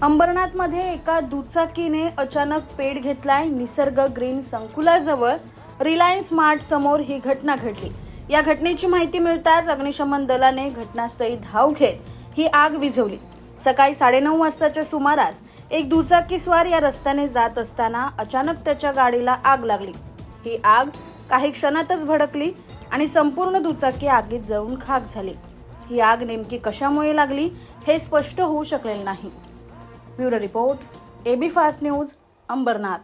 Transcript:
अंबरनाथमध्ये एका दुचाकीने अचानक पेट घेतलाय. निसर्ग ग्रीन संकुलाजवळ रिलायन्स स्मार्ट समोर ही घटना घडली. या घटनेची माहिती मिळताच अग्निशमन दलाने घटनास्थळी धाव घेत ही आग विझवली. सकाळी 9:30 वाजताच्या सुमारास एक दुचाकीस्वार या रस्त्याने जात असताना अचानक त्याच्या गाडीला आग लागली. ही आग काही क्षणातच भडकली आणि संपूर्ण दुचाकी आगीत जळून खाक झाली. ही आग नेमकी कशामुळे लागली हे स्पष्ट होऊ शकलेले नाही. Bureau report, AB fast news, Ambernath.